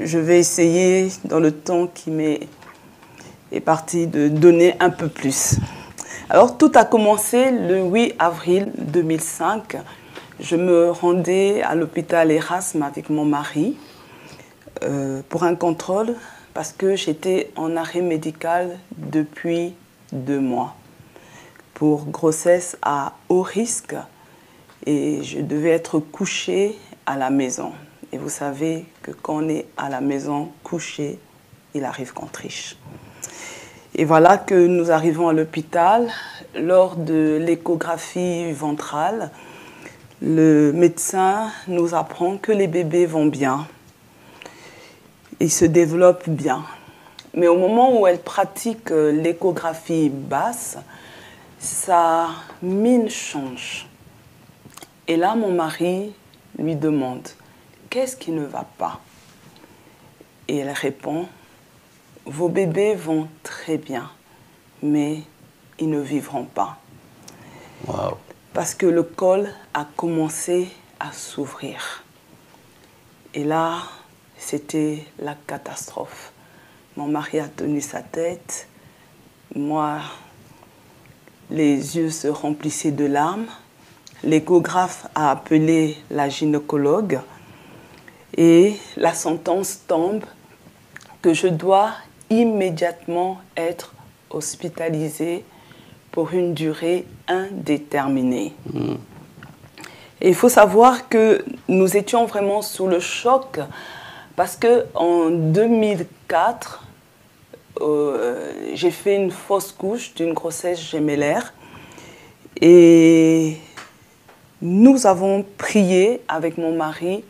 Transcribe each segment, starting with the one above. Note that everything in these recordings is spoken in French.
je vais essayer, dans le temps qui m'est parti, de donner un peu plus. Alors, tout a commencé le 8 avril 2005. Je me rendais à l'hôpital Erasme avec mon mari pour un contrôle parce que j'étais en arrêt médical depuis 2 mois pour grossesse à haut risque et je devais être couchée à la maison. Et vous savez que quand on est à la maison couché, il arrive qu'on triche. Et voilà que nous arrivons à l'hôpital. Lors de l'échographie ventrale, le médecin nous apprend que les bébés vont bien. Ils se développent bien. Mais au moment où elle pratique l'échographie basse, sa mine change. Et là, mon mari lui demande « Qu'est-ce qui ne va pas ?» Et elle répond « Vos bébés vont très bien, mais ils ne vivront pas. Wow. » Parce que le col a commencé à s'ouvrir. Et là, c'était la catastrophe. Mon mari a tenu sa tête. Moi, les yeux se remplissaient de larmes. L'échographe a appelé la gynécologue. Et la sentence tombe que je dois immédiatement être hospitalisée pour une durée indéterminée. Et il faut savoir que nous étions vraiment sous le choc parce qu'en 2004, j'ai fait une fausse couche d'une grossesse gémellaire et nous avons prié avec mon mari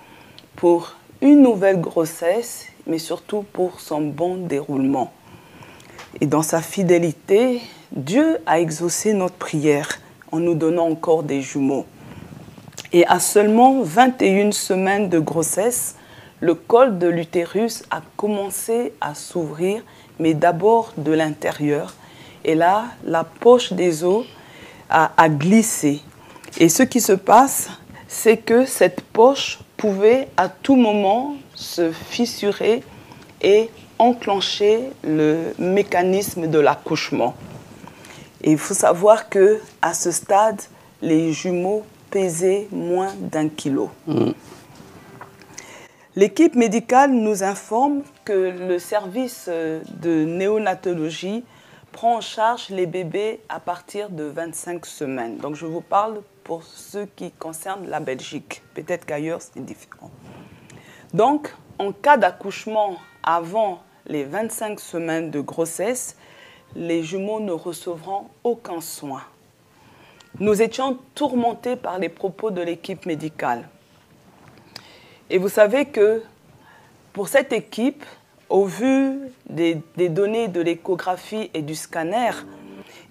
pour une nouvelle grossesse, mais surtout pour son bon déroulement. Et dans sa fidélité, Dieu a exaucé notre prière en nous donnant encore des jumeaux. Et à seulement 21 semaines de grossesse, le col de l'utérus a commencé à s'ouvrir, mais d'abord de l'intérieur. Et là, la poche des os a glissé. Et ce qui se passe, c'est que cette poche pouvait à tout moment se fissurer et enclencher le mécanisme de l'accouchement. Et il faut savoir qu'à ce stade, les jumeaux pesaient moins d'1 kilo. L'équipe médicale nous informe que le service de néonatologie prend en charge les bébés à partir de 25 semaines. Donc je vous parle pour ce qui concerne la Belgique. Peut-être qu'ailleurs c'est différent. Donc en cas d'accouchement avant les 25 semaines de grossesse, les jumeaux ne recevront aucun soin. Nous étions tourmentés par les propos de l'équipe médicale. Et vous savez que pour cette équipe, au vu des données de l'échographie et du scanner,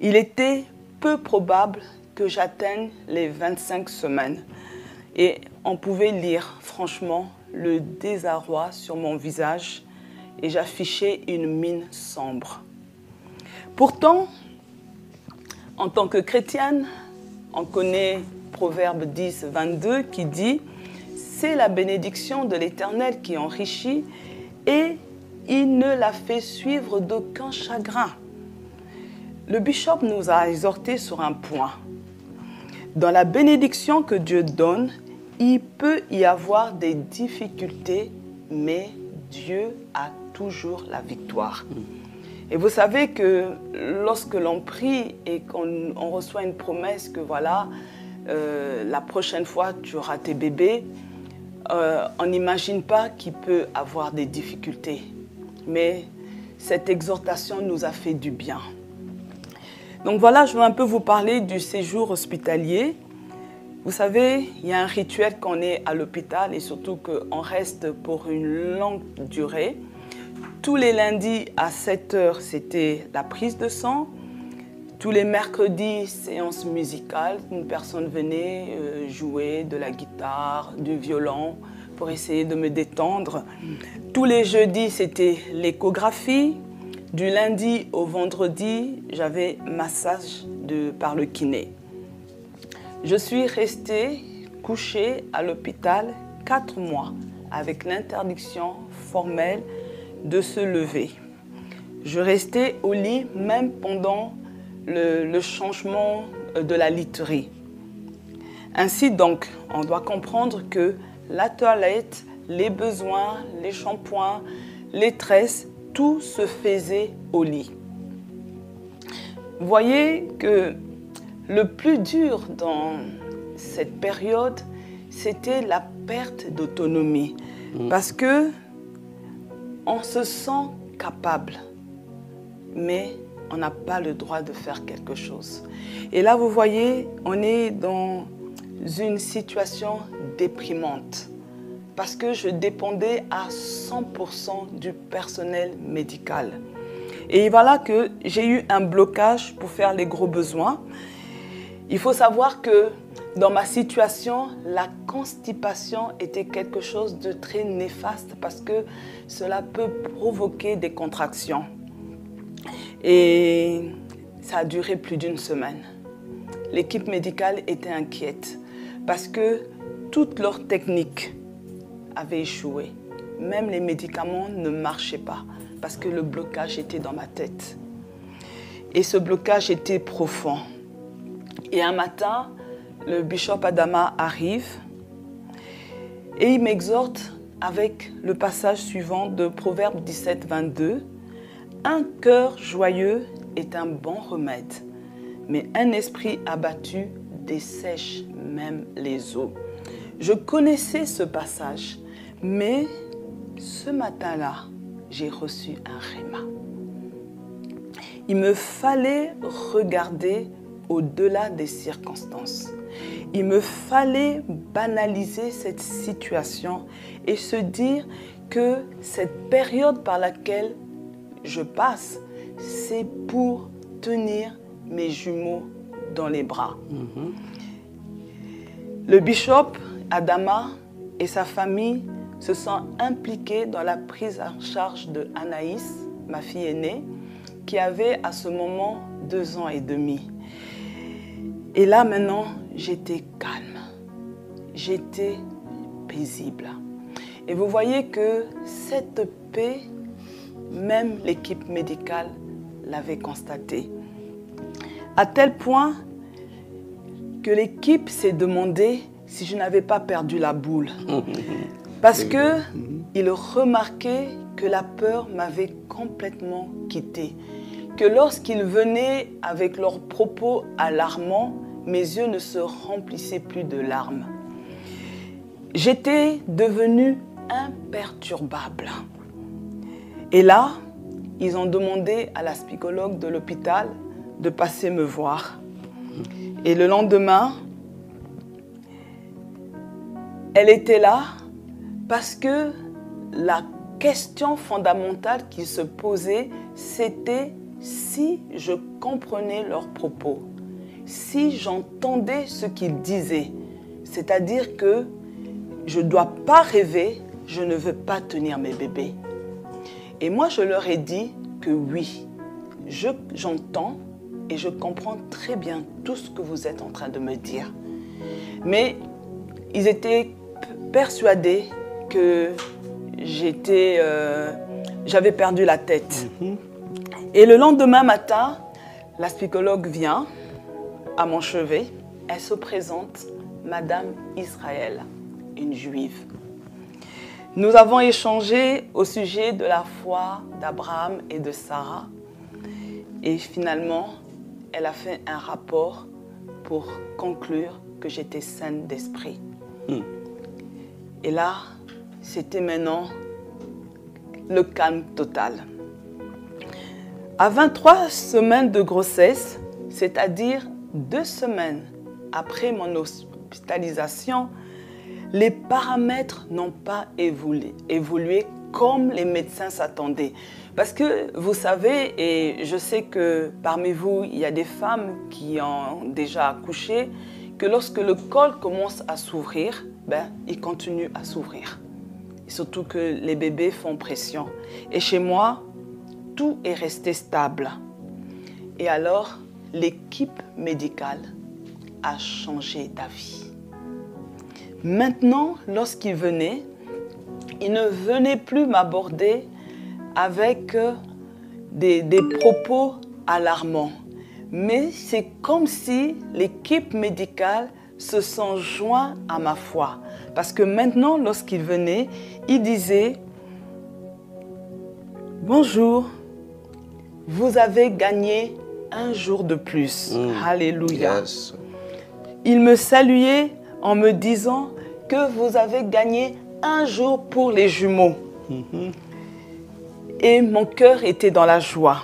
il était peu probable que j'atteigne les 25 semaines. Et on pouvait lire franchement le désarroi sur mon visage et j'affichais une mine sombre. Pourtant, en tant que chrétienne, on connaît Proverbe 10, 22 qui dit « C'est la bénédiction de l'Éternel qui enrichit et il ne la fait suivre d'aucun chagrin. » Le bishop nous a exhortés sur un point. Dans la bénédiction que Dieu donne, il peut y avoir des difficultés, mais Dieu a toujours la victoire. Et vous savez que lorsque l'on prie et qu'on reçoit une promesse que voilà, la prochaine fois tu auras tes bébés, on n'imagine pas qu'il peut avoir des difficultés. Mais cette exhortation nous a fait du bien. Donc voilà, je veux un peu vous parler du séjour hospitalier. Vous savez, il y a un rituel quand on est à l'hôpital et surtout qu'on reste pour une longue durée. Tous les lundis à 7 h, c'était la prise de sang. Tous les mercredis, séance musicale. Une personne venait jouer de la guitare, du violon pour essayer de me détendre. Tous les jeudis, c'était l'échographie. Du lundi au vendredi, j'avais massage par le kiné. Je suis restée couchée à l'hôpital 4 mois avec l'interdiction formelle de se lever. Je restais au lit même pendant le changement de la literie. Ainsi donc, on doit comprendre que la toilette, les besoins, les shampoings, les tresses, tout se faisait au lit. Vous voyez que le plus dur dans cette période, c'était la perte d'autonomie. Parce que on se sent capable, mais on n'a pas le droit de faire quelque chose. Et là, vous voyez, on est dans une situation déprimante parce que je dépendais à 100% du personnel médical. Et voilà que j'ai eu un blocage pour faire les gros besoins. Il faut savoir que dans ma situation, la constipation était quelque chose de très néfaste parce que cela peut provoquer des contractions. Et ça a duré plus d'une semaine. L'équipe médicale était inquiète parce que toutes leurs techniques avaient échoué. Même les médicaments ne marchaient pas parce que le blocage était dans ma tête. Et ce blocage était profond. Et un matin, le bishop Adama arrive et il m'exhorte avec le passage suivant de Proverbe 17, 22. Un cœur joyeux est un bon remède, mais un esprit abattu dessèche même les eaux. Je connaissais ce passage, mais ce matin-là, j'ai reçu un rhéma. Il me fallait regarder au-delà des circonstances. Il me fallait banaliser cette situation et se dire que cette période par laquelle je passe, c'est pour tenir mes jumeaux dans les bras. Le bishop Adama et sa famille se sont impliqués dans la prise en charge de Anaïs, ma fille aînée, qui avait à ce moment 2 ans et demi. Et là maintenant, j'étais calme, j'étais paisible. Et vous voyez que cette paix, même l'équipe médicale l'avait constatée. À tel point que l'équipe s'est demandé si je n'avais pas perdu la boule. Parce qu'ils remarquaient que la peur m'avait complètement quittée. Que lorsqu'ils venaient avec leurs propos alarmants, mes yeux ne se remplissaient plus de larmes. J'étais devenue imperturbable. Et là, ils ont demandé à la psychologue de l'hôpital de passer me voir. Et le lendemain, elle était là parce que la question fondamentale qui se posait, c'était si je comprenais leurs propos, si j'entendais ce qu'ils disaient. C'est-à-dire que je ne dois pas rêver, je ne veux pas tenir mes bébés. Et moi, je leur ai dit que oui, j'entends et je comprends très bien tout ce que vous êtes en train de me dire. Mais ils étaient persuadés que j'avais perdu la tête. Et le lendemain matin, la psychologue vient à mon chevet. Elle se présente, Madame Israël, une juive. Nous avons échangé au sujet de la foi d'Abraham et de Sarah. Et finalement, elle a fait un rapport pour conclure que j'étais saine d'esprit. Et là, c'était maintenant le calme total. À 23 semaines de grossesse, c'est-à-dire 2 semaines après mon hospitalisation, les paramètres n'ont pas évolué comme les médecins s'attendaient. Parce que vous savez, et je sais que parmi vous, il y a des femmes qui ont déjà accouché, que lorsque le col commence à s'ouvrir, il continue à s'ouvrir. Surtout que les bébés font pression. Et chez moi, tout est resté stable. Et alors, l'équipe médicale a changé d'avis. Maintenant, lorsqu'ils venaient, il ne venait plus m'aborder avec des propos alarmants. Mais c'est comme si l'équipe médicale se sont joints à ma foi. Parce que maintenant, lorsqu'il venait, il disait « Bonjour, vous avez gagné un jour de plus. Alléluia. Yes. Il me saluait en me disant que vous avez gagné un jour pour les jumeaux. Et mon cœur était dans la joie.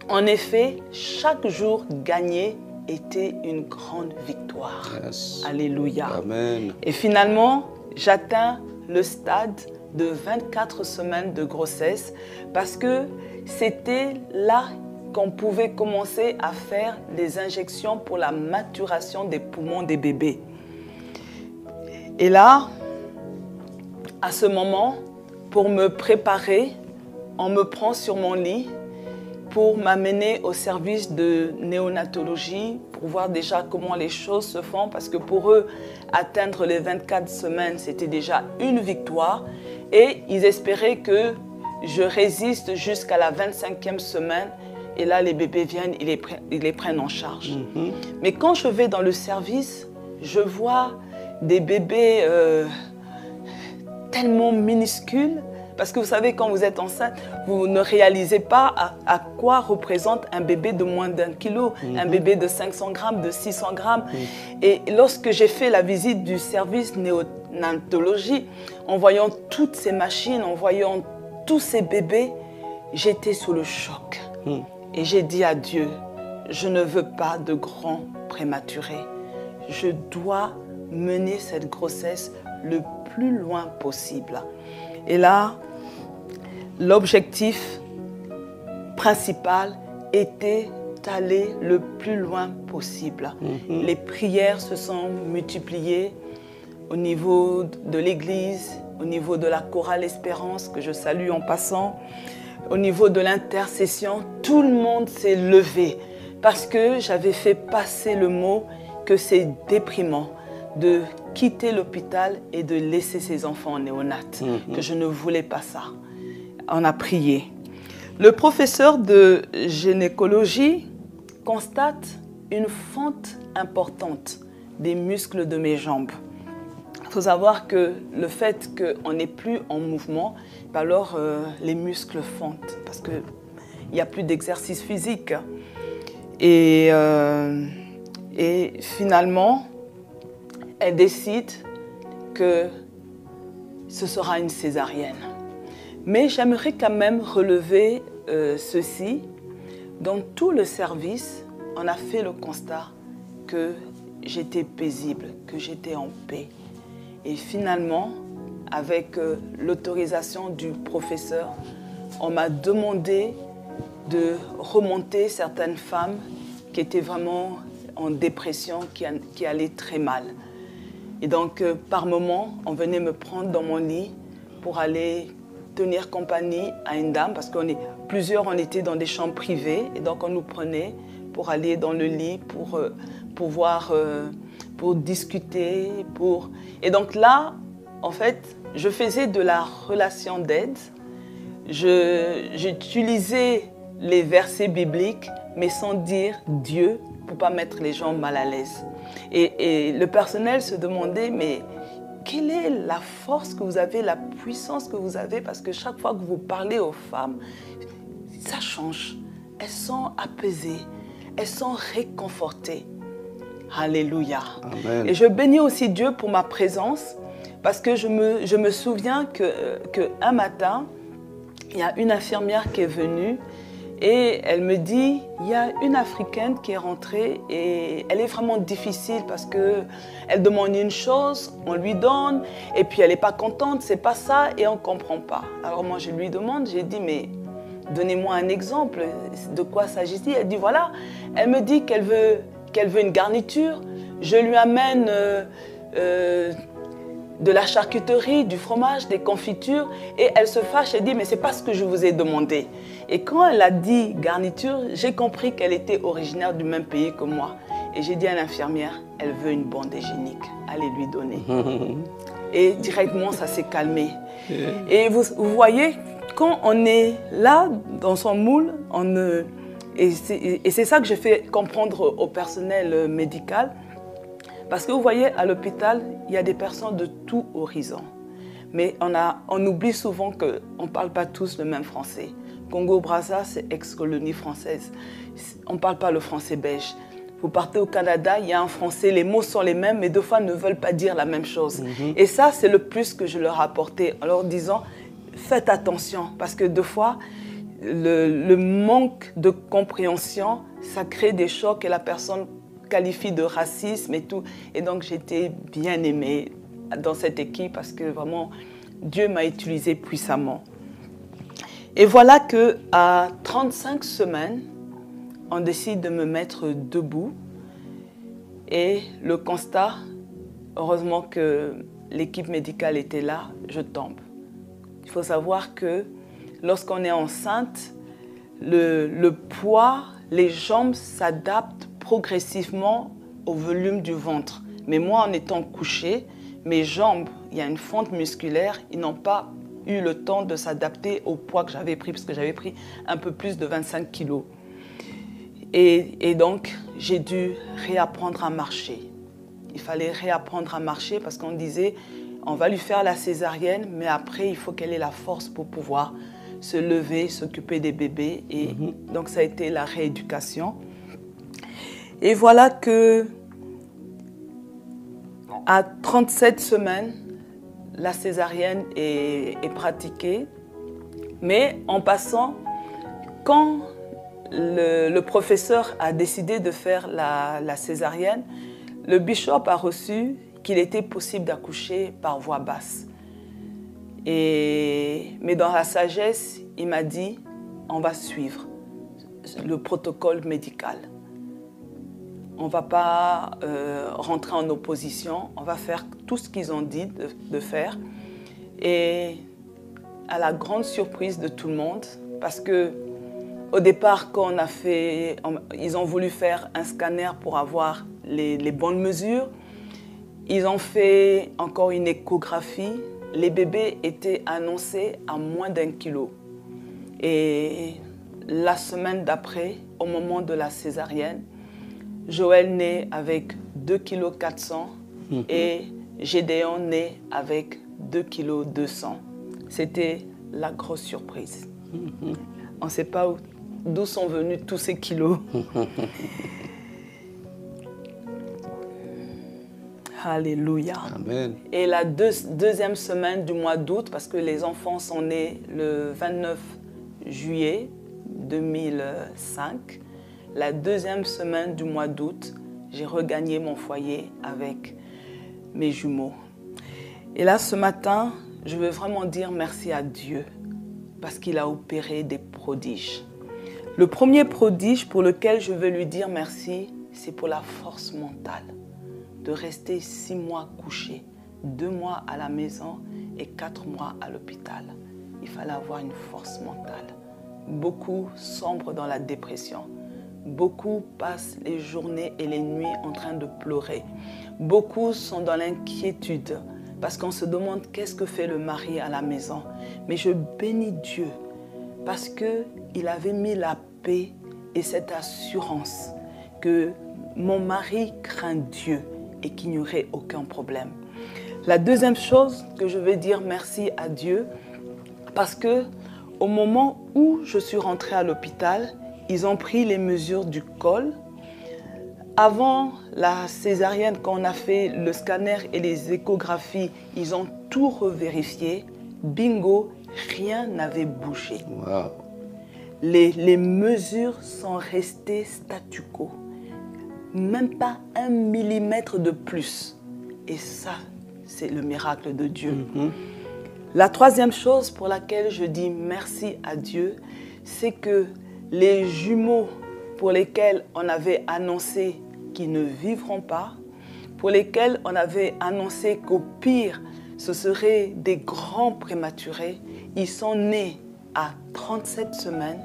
En effet, chaque jour gagné était une grande victoire. Yes. Alléluia. Amen. Et finalement, j'atteins le stade de 24 semaines de grossesse parce que c'était là qu'on pouvait commencer à faire les injections pour la maturation des poumons des bébés. Et là, à ce moment, pour me préparer, on me prend sur mon lit pour m'amener au service de néonatologie, pour voir déjà comment les choses se font, parce que pour eux, atteindre les 24 semaines, c'était déjà une victoire. Et ils espéraient que je résiste jusqu'à la 25e semaine. Et là, les bébés viennent, ils les prennent en charge. Mais quand je vais dans le service, je vois des bébés tellement minuscules. Parce que vous savez, quand vous êtes enceinte, vous ne réalisez pas à quoi représente un bébé de moins d'1 kilo, un bébé de 500 grammes, de 600 grammes. Et lorsque j'ai fait la visite du service néonatologie, en voyant toutes ces machines, en voyant tous ces bébés, j'étais sous le choc. Et j'ai dit à Dieu, je ne veux pas de grands prématurés. Je dois mener cette grossesse le plus loin possible. Et là, l'objectif principal était d'aller le plus loin possible. Les prières se sont multipliées au niveau de l'église, au niveau de la chorale Espérance, que je salue en passant, au niveau de l'intercession. Tout le monde s'est levé parce que j'avais fait passer le mot que c'est déprimant de quitter l'hôpital et de laisser ses enfants en néonate, que je ne voulais pas ça. On a prié. Le professeur de gynécologie constate une fente importante des muscles de mes jambes. Il faut savoir que le fait qu'on n'est plus en mouvement, alors les muscles fondent parce qu'il n'y a plus d'exercice physique. Et finalement, elle décide que ce sera une césarienne. Mais j'aimerais quand même relever ceci. Dans tout le service, on a fait le constat que j'étais paisible, que j'étais en paix. Et finalement, avec l'autorisation du professeur, on m'a demandé de remonter certaines femmes qui étaient vraiment en dépression, qui allaient très mal. Et donc, par moment, on venait me prendre dans mon lit pour aller tenir compagnie à une dame, parce qu'on est plusieurs, on était dans des chambres privées, et donc on nous prenait pour aller dans le lit, pour voir, pour discuter, Et donc là, en fait, je faisais de la relation d'aide. J'utilisais les versets bibliques, mais sans dire Dieu, pour ne pas mettre les gens mal à l'aise. Et le personnel se demandait, mais quelle est la force que vous avez, la puissance que vous avez? Parce que chaque fois que vous parlez aux femmes, ça change. Elles sont apaisées, elles sont réconfortées. Alléluia. Amen. Et je bénis aussi Dieu pour ma présence, parce que je me souviens qu'un matin, il y a une infirmière qui est venue et elle me dit, il y a une Africaine qui est rentrée et elle est vraiment difficile parce qu'elle demande une chose, on lui donne et puis elle n'est pas contente, c'est pas ça et on ne comprend pas. Alors moi je lui demande, j'ai dit, mais donnez-moi un exemple, de quoi s'agit-il? Elle dit, voilà, elle me dit qu'elle veut une garniture, je lui amène de la charcuterie, du fromage, des confitures, et elle se fâche et dit, mais c'est pas ce que je vous ai demandé. Et quand elle a dit garniture, j'ai compris qu'elle était originaire du même pays que moi. Et j'ai dit à l'infirmière, elle veut une bande hygiénique, allez lui donner. Et directement, ça s'est calmé. Et vous voyez, quand on est là, dans son moule, et c'est ça que j'ai fait comprendre au personnel médical. Parce que vous voyez, à l'hôpital, il y a des personnes de tout horizon. Mais on oublie souvent qu'on ne parle pas tous le même français. Congo-Brazza, c'est ex-colonie française. On ne parle pas le français belge. Vous partez au Canada, il y a un français, les mots sont les mêmes, mais deux fois ne veulent pas dire la même chose. Et ça, c'est le plus que je leur ai apporté en leur disant, faites attention, parce que deux fois, le manque de compréhension, ça crée des chocs et la personne qualifie de racisme et tout. Et donc, j'étais bien aimée dans cette équipe parce que vraiment, Dieu m'a utilisée puissamment. Et voilà qu'à 35 semaines, on décide de me mettre debout. Et le constat, heureusement que l'équipe médicale était là, je tombe. Il faut savoir que lorsqu'on est enceinte, le poids, les jambes s'adaptent progressivement au volume du ventre. Mais moi, en étant couchée, mes jambes, il y a une fente musculaire, ils n'ont pas eu le temps de s'adapter au poids que j'avais pris, parce que j'avais pris un peu plus de 25 kilos. Et donc, j'ai dû réapprendre à marcher. Il fallait réapprendre à marcher parce qu'on disait, on va lui faire la césarienne, mais après, il faut qu'elle ait la force pour pouvoir se lever, s'occuper des bébés. Et donc, ça a été la rééducation. Et voilà que à 37 semaines, la césarienne est pratiquée. Mais en passant, quand le professeur a décidé de faire la césarienne, le bishop a reçu qu'il était possible d'accoucher par voie basse. Mais dans la sagesse, il m'a dit, on va suivre le protocole médical. On ne va pas rentrer en opposition, on va faire tout ce qu'ils ont dit de faire. Et à la grande surprise de tout le monde, parce que au départ, quand ils ont voulu faire un scanner pour avoir les bonnes mesures, ils ont fait encore une échographie. Les bébés étaient annoncés à moins d'1 kilo. Et la semaine d'après, au moment de la césarienne, Joël naît avec 2,4 kg et Gédéon naît avec 2,2 kg. C'était la grosse surprise. On ne sait pas d'où sont venus tous ces kilos. Alléluia. Amen. Et la deuxième semaine du mois d'août, parce que les enfants sont nés le 29 juillet 2005, la deuxième semaine du mois d'août, j'ai regagné mon foyer avec mes jumeaux. Et là, ce matin, je veux vraiment dire merci à Dieu parce qu'il a opéré des prodiges. Le premier prodige pour lequel je veux lui dire merci, c'est pour la force mentale. De rester 6 mois couché, 2 mois à la maison et 4 mois à l'hôpital. Il fallait avoir une force mentale. Beaucoup sombrent dans la dépression. Beaucoup passent les journées et les nuits en train de pleurer. Beaucoup sont dans l'inquiétude parce qu'on se demande qu'est-ce que fait le mari à la maison. Mais je bénis Dieu parce qu'il avait mis la paix et cette assurance que mon mari craint Dieu et qu'il n'y aurait aucun problème. La deuxième chose que je veux dire merci à Dieu, parce que au moment où je suis rentrée à l'hôpital, ils ont pris les mesures du col. Avant la césarienne, quand on a fait le scanner et les échographies, ils ont tout revérifié. Bingo, rien n'avait bougé. Wow. Les mesures sont restées statu quo. Même pas 1 millimètre de plus. Et ça, c'est le miracle de Dieu. La troisième chose pour laquelle je dis merci à Dieu, c'est que les jumeaux pour lesquels on avait annoncé qu'ils ne vivront pas, pour lesquels on avait annoncé qu'au pire, ce seraient des grands prématurés, ils sont nés à 37 semaines,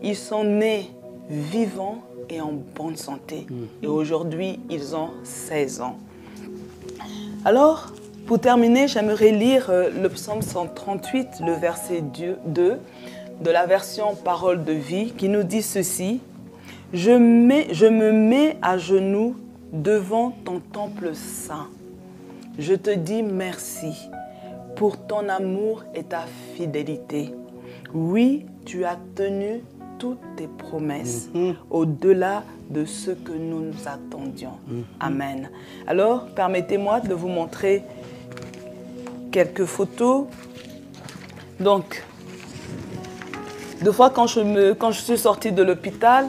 ils sont nés vivants et en bonne santé. Et aujourd'hui, ils ont 16 ans. Alors, Pour terminer, j'aimerais lire le psaume 138, le verset 2, de la version Parole de vie, qui nous dit ceci. Je me mets à genoux devant ton temple saint. Je te dis merci pour ton amour et ta fidélité. Oui, tu as tenu toutes tes promesses au-delà de ce que nous nous attendions. Amen. Alors, permettez-moi de vous montrer quelques photos. Donc, deux fois quand je suis sortie de l'hôpital,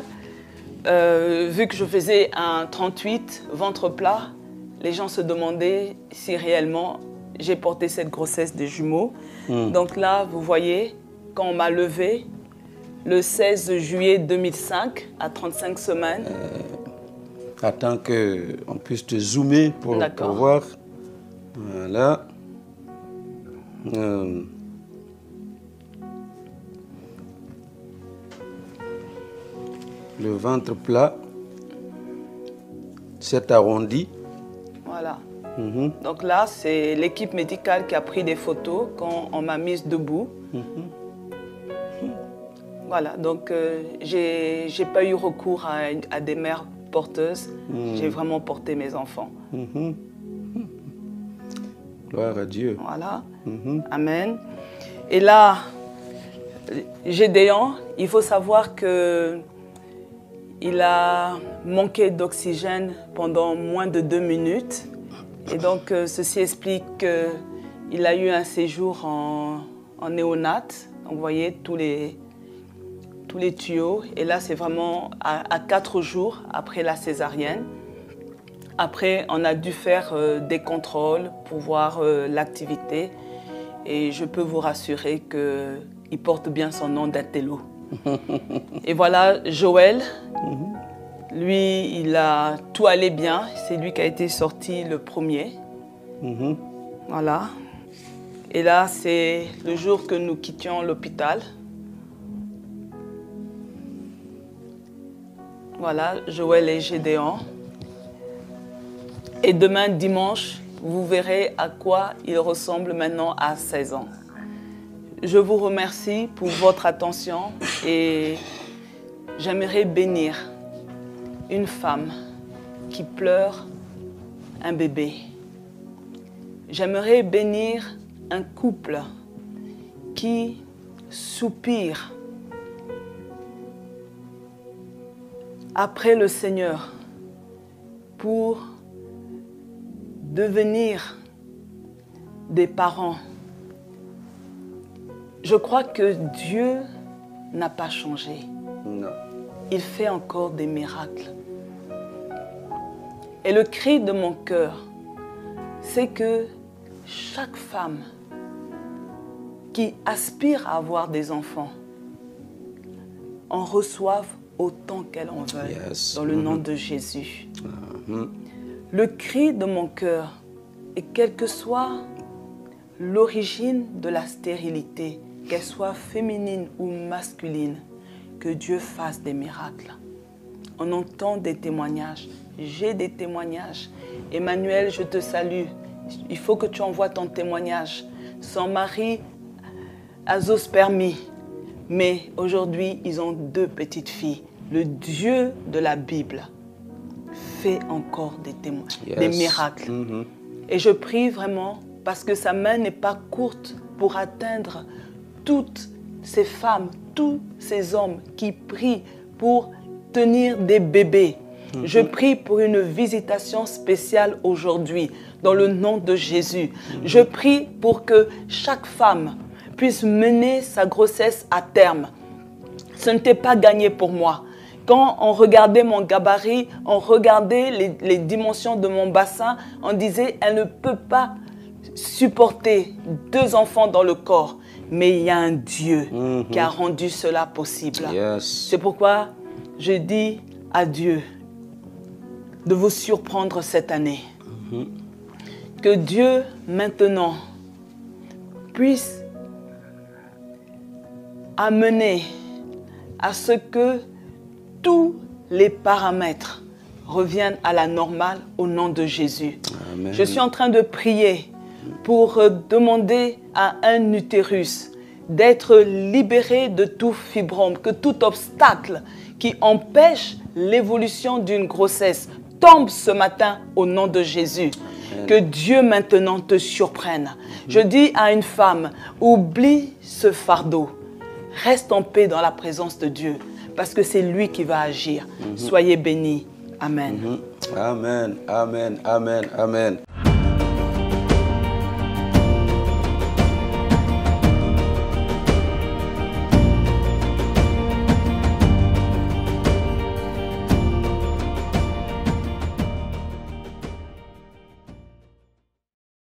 vu que je faisais un 38, ventre plat, les gens se demandaient si réellement j'ai porté cette grossesse des jumeaux. Donc là, vous voyez, quand on m'a levée, le 16 juillet 2005, à 35 semaines. Attends qu'on puisse te zoomer pour voir. Voilà. Le ventre plat, c'est arrondi. Voilà. Donc là, c'est l'équipe médicale qui a pris des photos quand on m'a mise debout. Voilà, donc j'ai pas eu recours à des mères porteuses. J'ai vraiment porté mes enfants. Gloire à Dieu. Voilà. Amen. Et là, Gédéon, il faut savoir que il a manqué d'oxygène pendant moins de 2 minutes. Et donc, ceci explique qu'il a eu un séjour en néonate. Donc, vous voyez tous les tuyaux. Et là, c'est vraiment à 4 jours après la césarienne. Après, on a dû faire des contrôles pour voir l'activité. Et je peux vous rassurer qu'il porte bien son nom d'Atello. Et voilà, Joël, lui, tout allait bien. C'est lui qui a été sorti le premier. Voilà. Et là, c'est le jour que nous quittions l'hôpital. Voilà, Joël et Gédéon. Et demain, dimanche, vous verrez à quoi il ressemble maintenant à 16 ans. Je vous remercie pour votre attention et j'aimerais bénir une femme qui pleure un bébé. J'aimerais bénir un couple qui soupire après le Seigneur pour devenir des parents. Je crois que Dieu n'a pas changé. Non. Il fait encore des miracles. Et le cri de mon cœur, c'est que chaque femme qui aspire à avoir des enfants en reçoive autant qu'elle en veuille, dans le nom de Jésus. Le cri de mon cœur, et quelle que soit l'origine de la stérilité, qu'elle soit féminine ou masculine, que Dieu fasse des miracles. On entend des témoignages. J'ai des témoignages. Emmanuel, je te salue. Il faut que tu envoies ton témoignage. Son mari a zoospermie. Mais aujourd'hui, ils ont 2 petites filles. Le Dieu de la Bible fait encore des témoignages, des miracles. Et je prie vraiment parce que sa main n'est pas courte pour atteindre toutes ces femmes, tous ces hommes qui prient pour tenir des bébés. Je prie pour une visitation spéciale aujourd'hui, dans le nom de Jésus. Je prie pour que chaque femme puisse mener sa grossesse à terme. Ce n'était pas gagné pour moi. Quand on regardait mon gabarit, on regardait les dimensions de mon bassin, on disait, elle ne peut pas supporter 2 enfants dans le corps. Mais il y a un Dieu qui a rendu cela possible. C'est pourquoi je dis à Dieu de vous surprendre cette année. Que Dieu, maintenant, puisse amener à ce que tous les paramètres reviennent à la normale au nom de Jésus. Amen. Je suis en train de prier pour demander à un utérus d'être libéré de tout fibrome, que tout obstacle qui empêche l'évolution d'une grossesse tombe ce matin au nom de Jésus. Que Dieu maintenant te surprenne. Je dis à une femme, oublie ce fardeau. Reste en paix dans la présence de Dieu, parce que c'est lui qui va agir. Soyez bénis. Amen. Amen, amen, amen, amen.